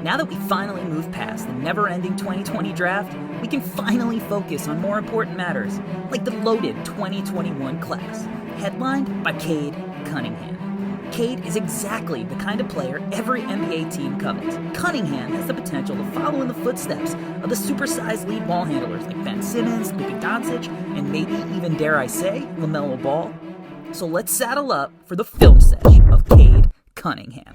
Now that we finally moved past the never-ending 2020 draft, we can finally focus on more important matters, like the loaded 2021 class, headlined by Cade Cunningham. Cade is exactly the kind of player every NBA team covets. Cunningham has the potential to follow in the footsteps of the supersized lead ball handlers like Ben Simmons, Luka Doncic, and maybe even, dare I say, LaMelo Ball. So let's saddle up for the film sesh of Cade Cunningham.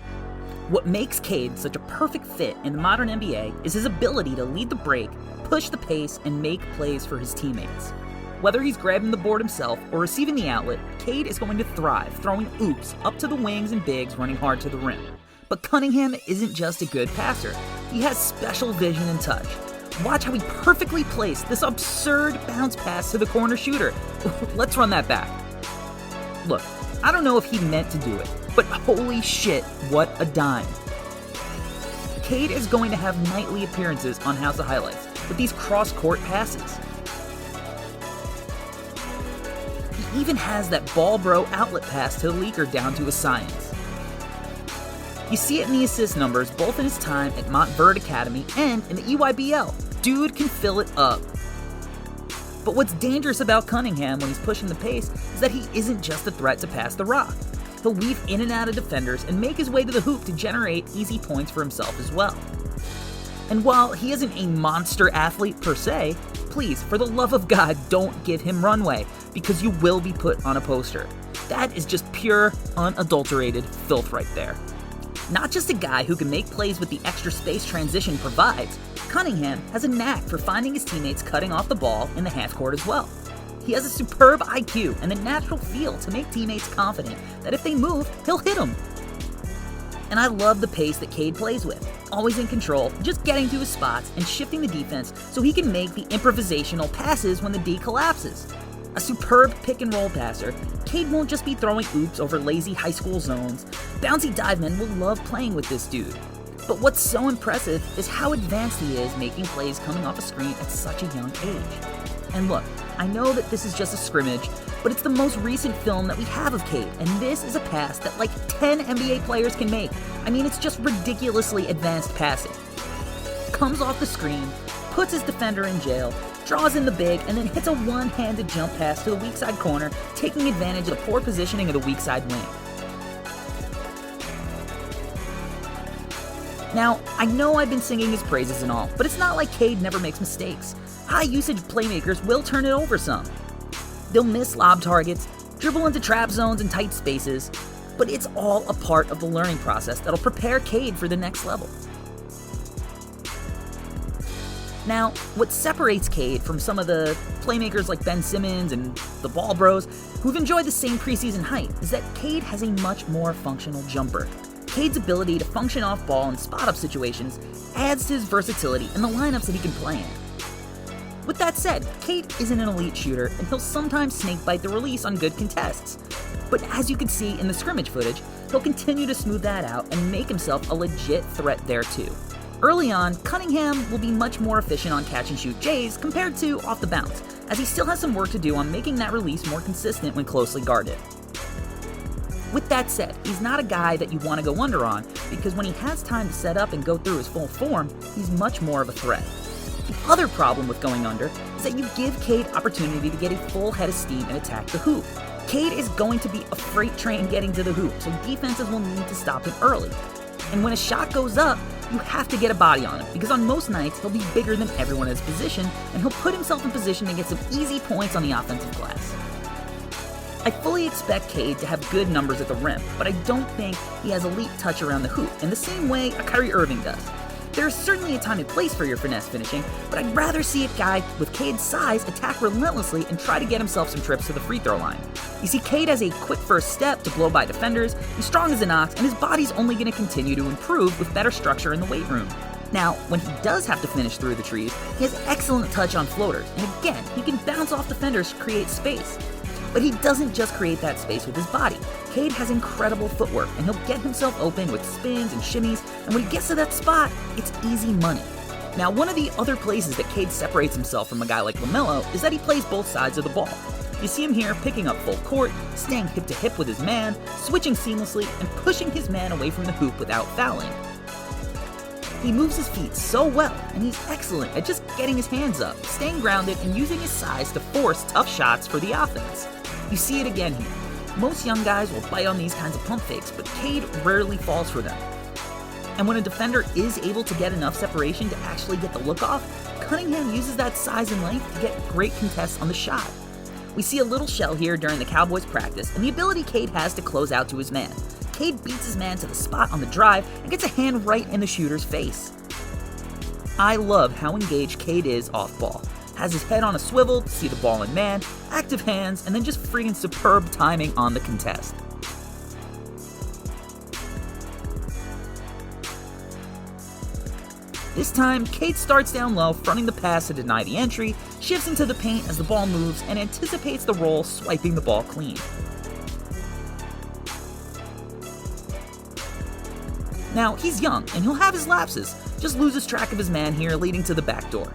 What makes Cade such a perfect fit in the modern NBA is his ability to lead the break, push the pace, and make plays for his teammates. Whether he's grabbing the board himself or receiving the outlet, Cade is going to thrive throwing oops up to the wings and bigs running hard to the rim. But Cunningham isn't just a good passer, he has special vision and touch. Watch how he perfectly placed this absurd bounce pass to the corner shooter. Let's run that back. Look, I don't know if he meant to do it, but holy shit, what a dime. Cade is going to have nightly appearances on House of Highlights with these cross-court passes. He even has that ball bro outlet pass to the leaker down to a science. You see it in the assist numbers both in his time at Montverde Academy and in the EYBL. Dude can fill it up. But what's dangerous about Cunningham when he's pushing the pace is that he isn't just a threat to pass the rock. He'll weave in and out of defenders and make his way to the hoop to generate easy points for himself as well. And while he isn't a monster athlete per se, please, for the love of God, don't give him runway, because you will be put on a poster. That is just pure, unadulterated filth right there. Not just a guy who can make plays with the extra space transition provides, Cunningham has a knack for finding his teammates cutting off the ball in the half court as well. He has a superb IQ and the natural feel to make teammates confident that if they move, he'll hit them. And I love the pace that Cade plays with. Always in control, just getting to his spots and shifting the defense so he can make the improvisational passes when the D collapses. A superb pick and roll passer, Cade won't just be throwing oops over lazy high school zones. Bouncy dive men will love playing with this dude. But what's so impressive is how advanced he is making plays coming off a screen at such a young age. And look, I know that this is just a scrimmage, but it's the most recent film that we have of Cade, and this is a pass that like 10 NBA players can make. I mean, it's just ridiculously advanced passing. Comes off the screen, puts his defender in jail, draws in the big, and then hits a one-handed jump pass to the weak side corner, taking advantage of the poor positioning of the weak side wing. Now, I know I've been singing his praises and all, but it's not like Cade never makes mistakes. High-usage playmakers will turn it over some. They'll miss lob targets, dribble into trap zones and tight spaces, but it's all a part of the learning process that'll prepare Cade for the next level. Now, what separates Cade from some of the playmakers like Ben Simmons and the Ball Bros who've enjoyed the same preseason hype is that Cade has a much more functional jumper. Cade's ability to function off ball in spot-up situations adds to his versatility in the lineups that he can play in. With that said, Cade isn't an elite shooter, and he'll sometimes snakebite the release on good contests. But as you can see in the scrimmage footage, he'll continue to smooth that out and make himself a legit threat there too. Early on, Cunningham will be much more efficient on catch-and-shoot J's compared to off the bounce, as he still has some work to do on making that release more consistent when closely guarded. With that said, he's not a guy that you want to go under on, because when he has time to set up and go through his full form, he's much more of a threat. The other problem with going under is that you give Cade opportunity to get a full head of steam and attack the hoop. Cade is going to be a freight train getting to the hoop, so defenses will need to stop him early. And when a shot goes up, you have to get a body on him, because on most nights, he'll be bigger than everyone in his position, and he'll put himself in position to get some easy points on the offensive glass. I fully expect Cade to have good numbers at the rim, but I don't think he has elite touch around the hoop in the same way a Kyrie Irving does. There is certainly a time and place for your finesse finishing, but I'd rather see a guy with Cade's size attack relentlessly and try to get himself some trips to the free throw line. You see, Cade has a quick first step to blow by defenders, he's strong as an ox, and his body's only going to continue to improve with better structure in the weight room. Now, when he does have to finish through the trees, he has excellent touch on floaters, and again, he can bounce off defenders to create space. But he doesn't just create that space with his body. Cade has incredible footwork, and he'll get himself open with spins and shimmies, and when he gets to that spot, it's easy money. Now, one of the other places that Cade separates himself from a guy like LaMelo is that he plays both sides of the ball. You see him here picking up full court, staying hip to hip with his man, switching seamlessly, and pushing his man away from the hoop without fouling. He moves his feet so well, and he's excellent at just getting his hands up, staying grounded, and using his size to force tough shots for the offense. You see it again here. Most young guys will bite on these kinds of pump fakes, but Cade rarely falls for them. And when a defender is able to get enough separation to actually get the look off, Cunningham uses that size and length to get great contests on the shot. We see a little shell here during the Cowboys practice, and the ability Cade has to close out to his man. Cade beats his man to the spot on the drive and gets a hand right in the shooter's face. I love how engaged Cade is off ball. Has his head on a swivel to see the ball in man, active hands, and then just freaking superb timing on the contest. This time, Cade starts down low, fronting the pass to deny the entry, shifts into the paint as the ball moves, and anticipates the roll, swiping the ball clean. Now, he's young, and he'll have his lapses, just loses track of his man here, leading to the back door.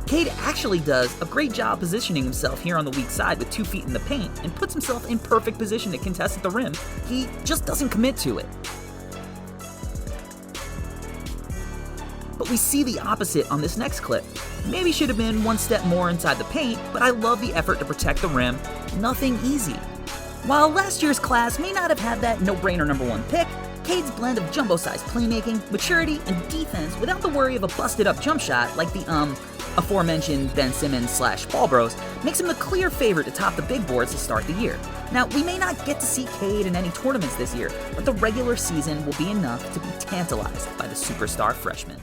Cade actually does a great job positioning himself here on the weak side with 2 feet in the paint, and puts himself in perfect position to contest at the rim. He just doesn't commit to it. But we see the opposite on this next clip. Maybe should have been 1 step more inside the paint, but I love the effort to protect the rim. Nothing easy. While last year's class may not have had that no-brainer #1 pick, Cade's blend of jumbo-sized playmaking, maturity, and defense without the worry of a busted-up jump shot like the aforementioned Ben Simmons/Ball Bros makes him the clear favorite to top the big boards to start the year. Now, we may not get to see Cade in any tournaments this year, but the regular season will be enough to be tantalized by the superstar freshman.